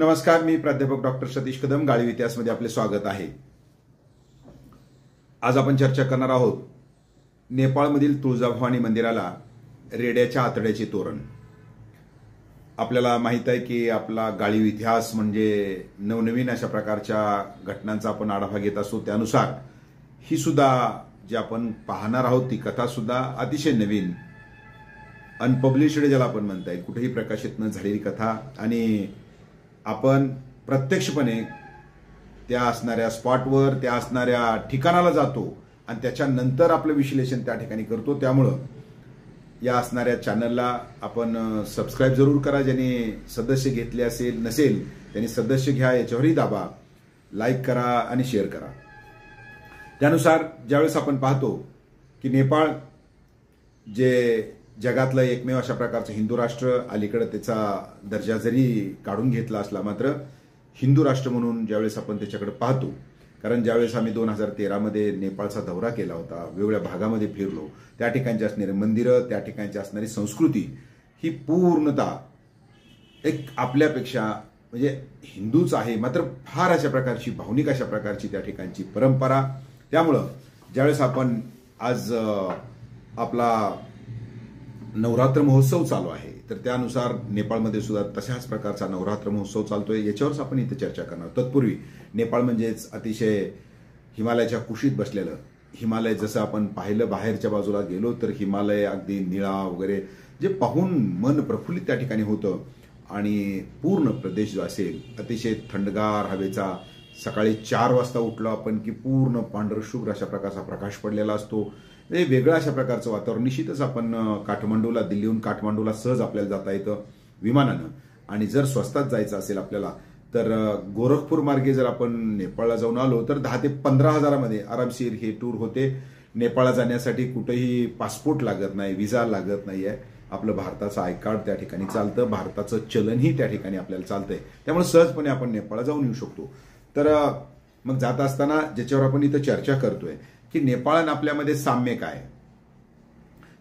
नमस्कार, मी प्राध्यापक डॉक्टर सतीश कदम, गाळीव इतिहासमध्ये आपले स्वागत आहे। आज आपण चर्चा करणार आहोत नेपाळमधील तुळजाभवानी मंदिराला रेड्याच्या आतड्याचे तोरण। आपल्याला माहित आहे की आपला गाळीव इतिहास म्हणजे नवनवीन अशा प्रकारच्या घटनांचा आपण आढावा घेत असतो। त्यानुसार ही सुद्धा जी आपण पाहणार आहोत ती कथा सुद्धा अतिशय नवीन, अनपब्लिश्ड ज्याला आपण म्हणता येईल, कुठेही प्रकाशित न झालेली कथा, आणि आपण प्रत्यक्षपणे त्या असणाऱ्या स्पॉटवर, त्या असणाऱ्या ठिकाणाला जातो आणि त्याच्यानंतर आपलं विश्लेषण त्या ठिकाणी करतो। त्यामुळं या असणाऱ्या चॅनलला आपण सबस्क्राईब जरूर करा। ज्यांनी सदस्य घेतले नसेल त्यांनी सदस्य घ्या, याच्यावरही दाबा, लाईक करा आणि शेअर करा। त्यानुसार ज्यावेळेस आपण पाहतो की नेपाळ जे जगातलं एकमेव अशा प्रकारचं हिंदू राष्ट्र, अलीकडे त्याचा दर्जा जरी काढून घेतला असला मात्र हिंदू राष्ट्र म्हणून ज्यावेळेस आपण त्याच्याकडे पाहतो, कारण ज्यावेळेस आम्ही 2013 मध्ये नेपाळचा दौरा केला होता, वेगवेगळ्या भागामध्ये फिरलो, त्या ठिकाणची असणारी मंदिरं, त्या ठिकाणची असणारी संस्कृती ही पूर्णतः एक आपल्यापेक्षा म्हणजे हिंदूच आहे, मात्र फार अशा प्रकारची भावनिक अशा प्रकारची त्या ठिकाणची परंपरा। त्यामुळं ज्यावेळेस आपण आज आपला नवरात्र महोत्सव चालू आहे, तर त्यानुसार नेपाळमध्ये सुद्धा तशाच प्रकारचा नवरात्र महोत्सव चालतोय, याच्यावरच आपण इथे चर्चा करणार। तत्पूर्वी नेपाळ म्हणजेच अतिशय हिमालयाच्या कुशीत बसलेलं हिमालय, जसं आपण पाहिलं बाहेरच्या बाजूला गेलो तर हिमालय अगदी निळा वगैरे, जे पाहून मन प्रफुल्लित त्या ठिकाणी होतं। आणि पूर्ण प्रदेश जो असेल अतिशय थंडगार हवेचा, सकाळी 4 वाजता उठलो आपण की पूर्ण पांढरशुभ्र अशा प्रकारचा प्रकाश पडलेला असतो। वेगळ्या अशा प्रकारचं वातावरण। निश्चितच आपण काठमांडूला, दिल्लीहून काठमांडूला सहज आपल्याला जाता येतं विमानानं, आणि जर स्वस्तात जायचं असेल आपल्याला तर गोरखपूर मार्गे जर आपण नेपाळला जाऊन आलो तर 10 ते 15 हजारामध्ये आरामशीर हे टूर होते। नेपाळला जाण्यासाठी कुठेही पासपोर्ट लागत नाही, व्हिसा लागत नाहीये, आपलं भारताचं आय कार्ड त्या ठिकाणी चालतं, भारताचं चलनही त्या ठिकाणी आपल्याला चालतंय, त्यामुळे सहजपणे आपण नेपाळला जाऊन येऊ शकतो। तर मग जात असताना ज्याच्यावर आपण इथं चर्चा करतोय की नेपाळ आणि आपल्यामध्ये साम्य काय,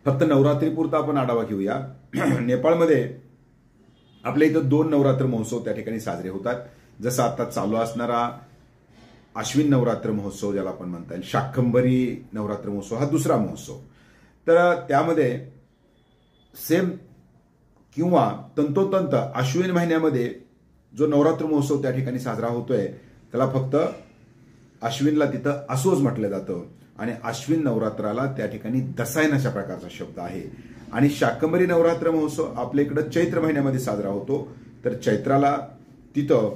फक्त नवरात्रीपुरता आपण आढावा घेऊया। नेपाळमध्ये आपल्या इथं 2 नवरात्र महोत्सव त्या ठिकाणी साजरे होतात। जसं आता चालू असणारा अश्विन नवरात्र महोत्सव ज्याला आपण म्हणता येईल, शाकंभरी नवरात्र महोत्सव हा दुसरा महोत्सव। तर त्यामध्ये सेम किंवा तंतोतंत अश्विन महिन्यामध्ये जो नवरात्र महोत्सव त्या ठिकाणी साजरा होतोय त्याला फक्त अश्विनला तिथं असोज म्हटलं जातं, आणि अश्विन नवरात्राला त्या ठिकाणी दसायन अशा प्रकारचा शब्द आहे। आणि शाकंभरी नवरात्र महोत्सव आपल्या इकडं चैत्र महिन्यामध्ये साजरा होतो, तर चैत्राला तिथं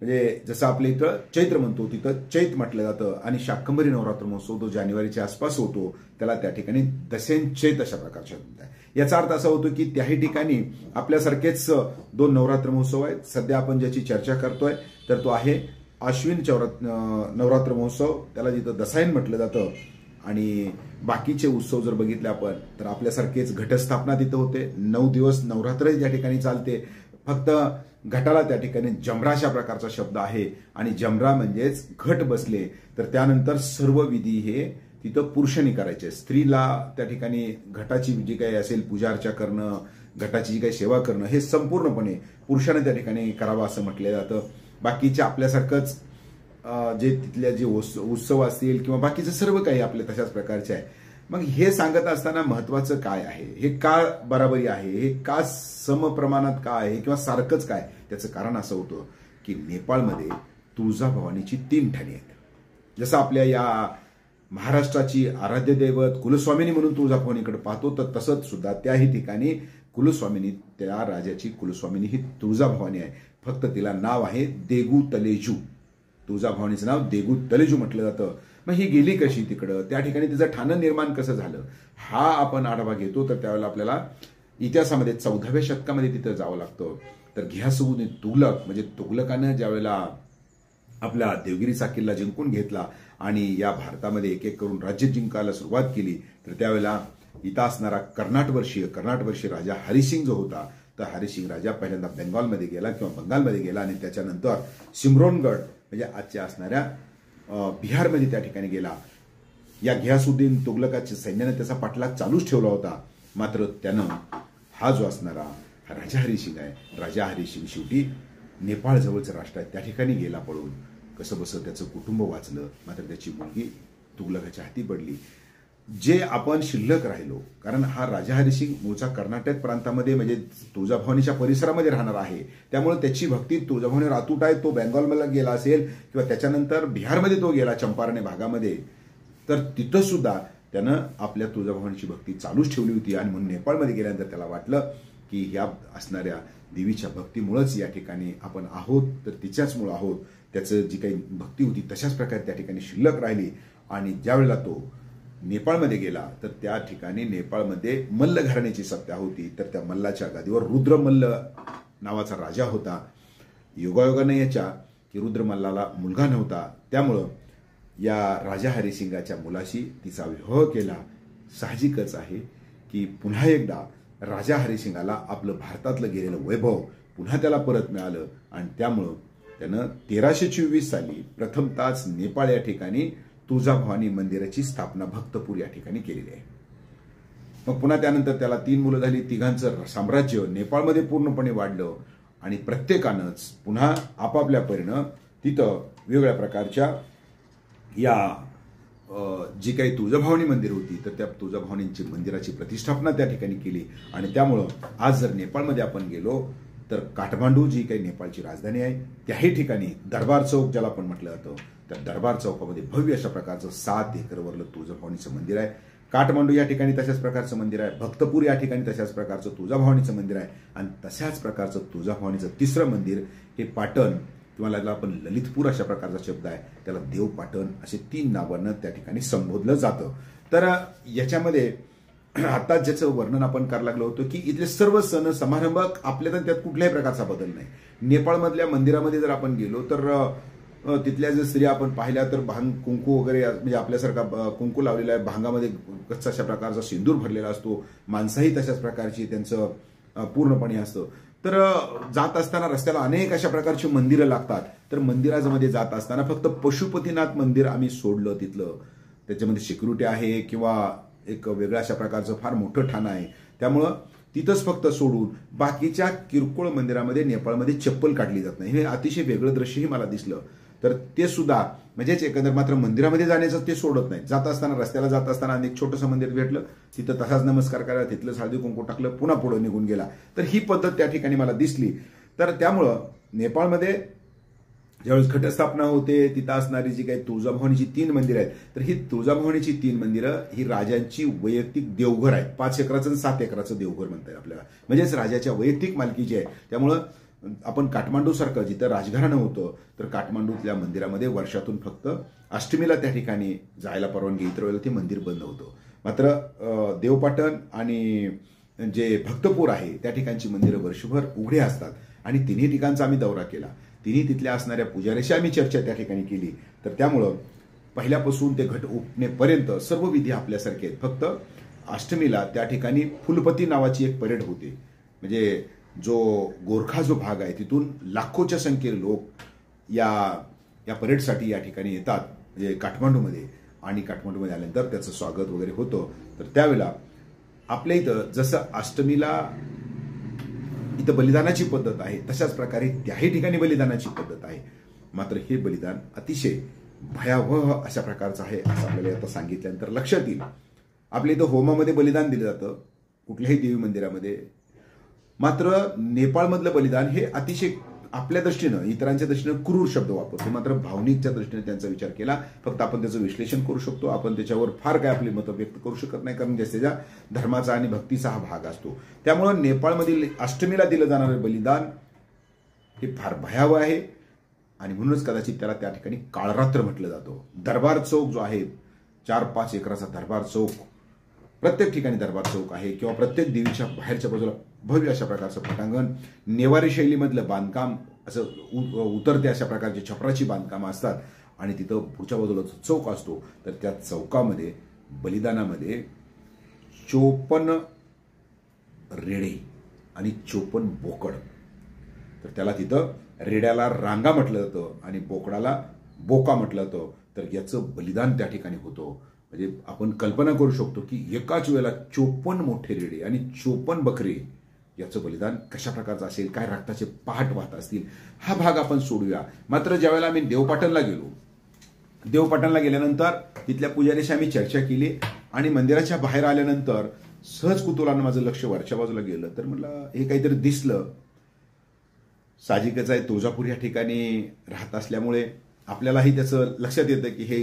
म्हणजे जसं आपल्या इथं चैत्र म्हणतो तिथं चैत म्हटलं जातं, आणि शाकंभरी नवरात्र महोत्सव तो जानेवारीच्या आसपास होतो, त्याला त्या ठिकाणी दसैन चैत अशा प्रकारचा शब्द आहे। याचा अर्थ असा होतो की त्याही ठिकाणी आपल्यासारखेच 2 नवरात्र महोत्सव आहेत। सध्या आपण ज्याची चर्चा करतोय तर तो आहे अश्विन नवरात्र महोत्सव, त्याला जिथं दसायन म्हटलं जातं। आणि बाकीचे उत्सव जर बघितले आपण तर आपल्यासारखेच घटस्थापना तिथं होते, 9 दिवस नवरात्र त्या ठिकाणी चालते। फक्त घटाला त्या ठिकाणी जमरा अशा प्रकारचा शब्द आहे, आणि जमरा म्हणजेच घट बसले तर त्यानंतर सर्व विधी हे तिथं पुरुषांनी करायचे। स्त्रीला त्या ठिकाणी घटाची जी काही असेल पूजा अर्चा करणं, घटाची जी काही सेवा करणं हे संपूर्णपणे पुरुषांनी त्या ठिकाणी करावं असं म्हटलं जातं। बाकीचे आपल्यासारखंच जे तिथल्या जे उत्सव असतील किंवा बाकीचं सर्व काही आपल्या तशाच प्रकारचे आहे। मग हे सांगत असताना महत्वाचं काय आहे, हे का बराबरी आहे, हे का समप्रमाणात का आहे किंवा सारखंच काय, त्याचं कारण असं होतं की नेपाळमध्ये तुळजाभवानीची 3 ठाणी आहेत। जसं आपल्या या महाराष्ट्राची आराध्य दैवत कुलस्वामिनी म्हणून तुळजाभवानीकडे पाहतो, तर तसंच सुद्धा त्याही ठिकाणी कुलस्वामिनी, त्या राजाची कुलस्वामिनी ही तुळजाभवानी आहे, फक्त तिला नाव आहे देगू तलेजू। तुळजाभवानीचं नाव देगू तलेजू म्हटलं जातं। मग ही गेली कशी तिकडं, त्या ठिकाणी तिचं ठाणं निर्माण कसं झालं, हा आपण आढावा घेतो। तर त्यावेळेला आपल्याला इतिहासामध्ये 14व्या शतकामध्ये तिथं जावं लागतं। तर घियासुद्दीन तुघलक म्हणजे तुघलकानं ज्यावेळेला आपला देवगिरीचा किल्ला जिंकून घेतला आणि या भारतामध्ये एक एक करून राज्य जिंकायला सुरुवात केली, तर त्यावेळेला इथं असणारा कर्नाटवर्षीय राजा हरिसिंग जो होता, तर हरिसिंग राजा पहिल्यांदा बेंगॉलमध्ये गेला किंवा बंगालमध्ये गेला, आणि त्याच्यानंतर सिमरोनगड म्हणजे आजच्या असणाऱ्या बिहारमध्ये त्या ठिकाणी गेला। या घियासुद्दीन तुघलकाच्या सैन्याने त्याचा पाठलाग चालूच ठेवला होता, मात्र त्यानं हा जो असणारा राजा हरिसिंग आहे, राजा हरिसिंग शेवटी नेपाळ जवळचं राष्ट्र आहे त्या ठिकाणी गेला पळून. कसं बसं त्याचं कुटुंब वाचलं, मात्र त्याची मुलगी तुघलकाच्या हाती पडली. जे आपण शिल्लक राहिलो, कारण हा राजा हरिसिंग मूळचा कर्नाटक प्रांतामध्ये म्हणजे तुळजाभवानीच्या परिसरामध्ये राहणार आहे, त्यामुळे त्याची भक्ती तुळजाभवानीवर अतूट आहे. तो बेंगॉलमध्ये गेला असेल किंवा त्याच्यानंतर बिहारमध्ये तो गेला चंपारणे भागामध्ये, तर तिथं सुद्धा त्यानं आपल्या तुळजाभवानीची भक्ती चालूच ठेवली होती. आणि म्हणून नेपाळमध्ये गेल्यानंतर त्याला वाटलं की ह्या असणाऱ्या देवीच्या भक्तीमुळेच या ठिकाणी आपण आहोत, तर तिच्याचमुळे आहोत. त्याचं जी काही भक्ती होती तशाच प्रकारे त्या ठिकाणी शिल्लक राहिली. आणि ज्यावेळेला तो नेपाळमध्ये गेला तर त्या ठिकाणी नेपाळमध्ये मल्ल घराण्याची सत्ता होती. तर त्या मल्लाच्या गादीवर रुद्रमल्ल नावाचा राजा होता. योगायोगानं याच्या की रुद्रमल्लाला मुलगा नव्हता, त्यामुळं या राजा हरिसिंगाच्या मुलाशी तिचा विवाह केला. साहजिकच आहे की पुन्हा एकदा राजा हरिसिंगाला आपलं भारतातलं गेलेलं वैभव पुन्हा त्याला परत मिळालं. आणि त्यामुळं त्यानं 1324 साली प्रथमताच नेपाळ या ठिकाणी तुळजाभवानी मंदिराची स्थापना भक्तपूर या ठिकाणी केलेली आहे. मग पुन्हा त्यानंतर त्याला 3 मुलं झाली. तिघांचं साम्राज्य नेपाळमध्ये पूर्णपणे वाढलं आणि प्रत्येकानंच पुन्हा आपापल्या परीनं तिथं वेगवेगळ्या प्रकारच्या या जी काही तुळजाभवानी मंदिर होती तर त्या तुळजाभवानींची मंदिराची प्रतिष्ठापना त्या ठिकाणी केली. आणि त्यामुळं आज जर नेपाळमध्ये आपण गेलो तर काठमांडू जी काही नेपाळची राजधानी आहे त्याही ठिकाणी दरबार चौक ज्याला आपण म्हटलं जातं, त्या दरबार चौकामध्ये भव्य अशा प्रकारचं 7 एकरवरलं तुळजाभवानीचं मंदिर आहे. काठमांडू या ठिकाणी तशाच प्रकारचं मंदिर आहे. भक्तपूर या ठिकाणी तशाच प्रकारचं तुळजाभवानीचं मंदिर आहे. आणि तशाच प्रकारचं तुळजाभवानीचं तिसरं मंदिर हे पाटण किंवा त्याला आपण ललितपूर अशा प्रकारचा शब्द आहे, त्याला देवपाटण असे 3 नावानं त्या ठिकाणी संबोधलं जातं. तर याच्यामध्ये आता ज्याचं वर्णन आपण करायला लागलो होतो की इथले सर्व सण समारंभ आपल्या तर त्यात कुठल्याही प्रकारचा बदल नाही. नेपाळमधल्या मंदिरामध्ये जर आपण गेलो तर तिथल्या जर स्त्रिया आपण पाहिल्या तर भांग कुंकू वगैरे म्हणजे आपल्यासारखा कुंकू लावलेला आहे, भांगामध्ये कच्चा अशा प्रकारचा सिंदूर भरलेला असतो, माणसाही तशाच प्रकारची त्यांचं पूर्णपणे असतं. तर जात असताना रस्त्याला अनेक अशा प्रकारची मंदिरं लागतात. तर मंदिरामध्ये जात असताना फक्त पशुपतीनाथ मंदिर आम्ही सोडलं तिथलं, त्याच्यामध्ये सिक्युरिटी आहे किंवा एक वेगळ्या अशा प्रकारचं फार मोठं ठाणं आहे, त्यामुळं तिथंच फक्त सोडून बाकीच्या किरकोळ मंदिरामध्ये नेपाळमध्ये चप्पल काढली जात नाही. हे अतिशय वेगळं दृश्यही मला दिसलं. तर ते सुद्धा म्हणजेच एकंदर मात्र मंदिरामध्ये जाण्याचं ते सोडत नाही. जात असताना रस्त्याला जात असताना अनेक छोटंसं मंदिर भेटलं, तिथं तसाच नमस्कार करायला, तिथलं हळदी कुंकू टाकलं, पुन्हा पुढे निघून गेला. तर ही पद्धत त्या ठिकाणी मला दिसली. तर त्यामुळं नेपाळमध्ये ज्यावेळेस घटस्थापना होते तिथं असणारी जी काही तुळजाभवानीची 3 मंदिरं आहेत, तर ही तुळजाभवानीची 3 मंदिरं ही राजांची वैयक्तिक देवघर आहेत. 5 एकराचं आणि 7 एकराचं देवघर म्हणता येईल आपल्याला, म्हणजेच राजाच्या वैयक्तिक मालकीची आहे. त्यामुळं आपण काठमांडूसारखं जिथं राजघराणं होतं तर काठमांडूतल्या मंदिरामध्ये वर्षातून फक्त अष्टमीला त्या ठिकाणी जायला परवानगी, इतर वेळेला ते मंदिर बंद होतं. मात्र देवपाटण आणि जे भक्तपूर आहे त्या ठिकाणची मंदिरं वर्षभर उघडे असतात. आणि तिन्ही ठिकाणचा आम्ही दौरा केला, तिन्ही तिथल्या असणाऱ्या पुजाऱ्याशी आम्ही चर्चा त्या ठिकाणी केली. तर त्यामुळं पहिल्यापासून ते घट उठणेपर्यंत सर्व विधी आपल्यासारखे आहेत. फक्त अष्टमीला त्या ठिकाणी फुलपती नावाची एक परेड होते, म्हणजे जो गोरखा जो भाग आहे तिथून लाखोच्या संख्येने लोक या परेडसाठी या ठिकाणी येतात, म्हणजे काठमांडूमध्ये. आणि काठमांडूमध्ये आल्यानंतर त्याचं स्वागत वगैरे होतं. तर त्यावेळेला आपल्या इथं जसं अष्टमीला इथं बलिदानाची पद्धत आहे तशाच प्रकारे त्याही ठिकाणी बलिदानाची पद्धत आहे. मात्र हे बलिदान अतिशय भयावह अशा प्रकारचं आहे असं आपल्याला आता सांगितल्यानंतर लक्षात येईल. आपल्या इथं होमामध्ये बलिदान दिलं जातं कुठल्याही देवी मंदिरामध्ये, मात्र नेपाळमधलं बलिदान हे अतिशय आपल्या दृष्टीनं इतरांच्या दृष्टीनं क्रूर शब्द वापरतो, मात्र भावनिकच्या दृष्टीने त्यांचा विचार केला. फक्त आपण त्याचं विश्लेषण करू शकतो, आपण त्याच्यावर फार काय आपली मतं व्यक्त करू शकत नाही, कारण त्याच्या धर्माचा आणि भक्तीचा हा भाग असतो. त्यामुळं नेपाळमधील अष्टमीला दिलं जाणारं बलिदान हे फार भयावह आहे. आणि म्हणूनच कदाचित त्याला त्या ठिकाणी काळरात्र म्हटलं जातं. दरबार चौक जो आहे 4-5 एकराचा दरबार चौक, प्रत्येक ठिकाणी दरबार चौक आहे किंवा प्रत्येक देवीच्या बाहेरच्या बाजूला भव्य अशा प्रकारचं पटांगण, नेवारी शैलीमधलं बांधकाम, असं उतरते अशा प्रकारची छपराची बांधकामं असतात. आणि तिथं पुढच्या बाजूला चौक असतो, तर त्या चौकामध्ये बलिदानामध्ये 54 रेडे आणि 54 बोकड, तर त्याला तिथं रेड्याला रांगा म्हटलं जातं आणि बोकडाला बोका म्हटलं जातं. तर याचं बलिदान त्या ठिकाणी होतं. म्हणजे आपण कल्पना करू शकतो की एकाच वेळेला 54 मोठे रेडे आणि 54 बकरे याचं बलिदान कशा प्रकारचं असेल, काय रक्ताचे पहाट वाहत असतील, हा भाग आपण सोडूया. मात्र ज्यावेळेला आम्ही देवपाटणला गेलो, देवपाटणला गेल्यानंतर तिथल्या पुजारीशी आम्ही चर्चा केली आणि मंदिराच्या बाहेर आल्यानंतर सहज कुतूहलानं माझं लक्ष वरच्या बाजूला गेलं. तर म्हटलं हे काहीतरी दिसलं. साहजिकच आहे, तुळजापूर या ठिकाणी राहत असल्यामुळे आपल्यालाही त्याचं लक्षात येतं की हे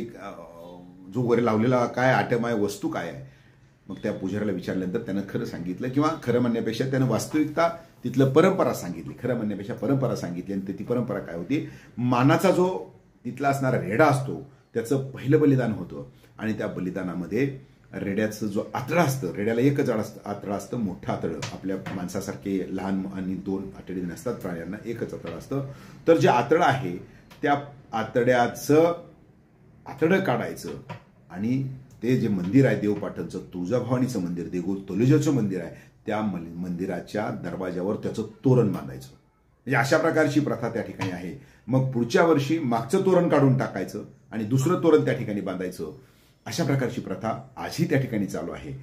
जो वर लावलेला काय आटम आहे, वस्तू काय आहे. मग त्या पुजाऱ्याला विचारल्यानंतर त्यानं खरं सांगितलं, किंवा खरं म्हणण्यापेक्षा त्यानं वास्तविकता तिथलं परंपरा सांगितली. खरं म्हणण्यापेक्षा परंपरा सांगितली. आणि ती परंपरा काय होती, मानाचा जो तिथला असणारा रेडा असतो त्याचं पहिलं बलिदान होतं. आणि त्या बलिदानामध्ये रेड्याचं जो आतडं असतं, रेड्याला एकच आतडं असतं, मोठं आतडं. आपल्या माणसासारखे लहान आणि 2 आतडे नसतात प्राण्यांना, एकच आतडं असतं. तर जे आतडं आहे त्या आतड्याचं आतडं काढायचं आणि ते जे मंदिर आहे देवपाटणचं, तुळजाभवानीचं मंदिर, देगू तोलुजाचं मंदिर आहे, त्या मंदिराच्या दरवाजावर त्याचं तोरण बांधायचं. म्हणजे अशा प्रकारची प्रथा त्या ठिकाणी आहे. मग पुढच्या वर्षी मागचं तोरण काढून टाकायचं आणि दुसरं तोरण त्या ठिकाणी बांधायचं. अशा प्रकारची प्रथा आजही त्या ठिकाणी चालू आहे.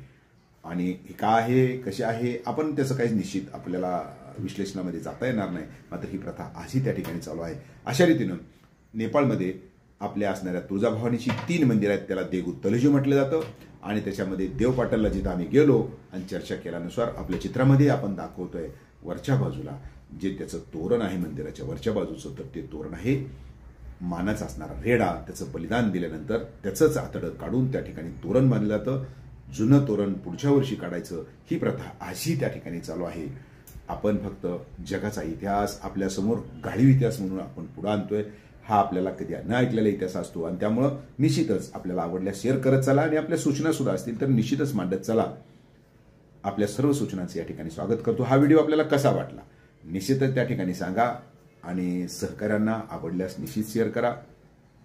आणि हे का आहे, कशी आहे, आपण त्याचं काही निश्चित आपल्याला विश्लेषणामध्ये जाता येणार नाही. मात्र ही प्रथा आजही त्या ठिकाणी चालू आहे. अशा रीतीनं नेपाळमध्ये आपल्या असणाऱ्या तुळजाभवानीची 3 मंदिरं आहेत. त्याला देगू तलुजू म्हटलं जातं. आणि त्याच्यामध्ये देवपाटणला जिथं आम्ही गेलो आणि चर्चा केल्यानुसार आपल्या चित्रामध्ये आपण दाखवतोय वरच्या बाजूला जे त्याचं तोरण आहे मंदिराच्या वरच्या बाजूचं, तर ते तोरण आहे मानाचा असणारा रेडा. त्याचं बलिदान दिल्यानंतर त्याचंच आतडं काढून त्या ठिकाणी तोरण बांधलं जातं. जुनं तोरण पुढच्या वर्षी काढायचं, ही प्रथा आजही त्या ठिकाणी चालू आहे. आपण फक्त जगाचा इतिहास आपल्यासमोर गाळीव इतिहास म्हणून आपण पुढे आणतोय. हा आपल्याला कधी न ऐकलेला इतिहास असतो आणि त्यामुळं निश्चितच आपल्याला आवडल्यास शेअर करत चला आणि आपल्या सूचना सुद्धा असतील तर निश्चितच मांडत चला. आपल्या सर्व सूचनांचं या ठिकाणी स्वागत करतो. हा व्हिडिओ आपल्याला कसा वाटला निश्चितच त्या ठिकाणी सांगा आणि सहकाऱ्यांना आवडल्यास निश्चित शेअर करा.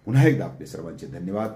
पुन्हा एकदा आपले सर्वांचे धन्यवाद.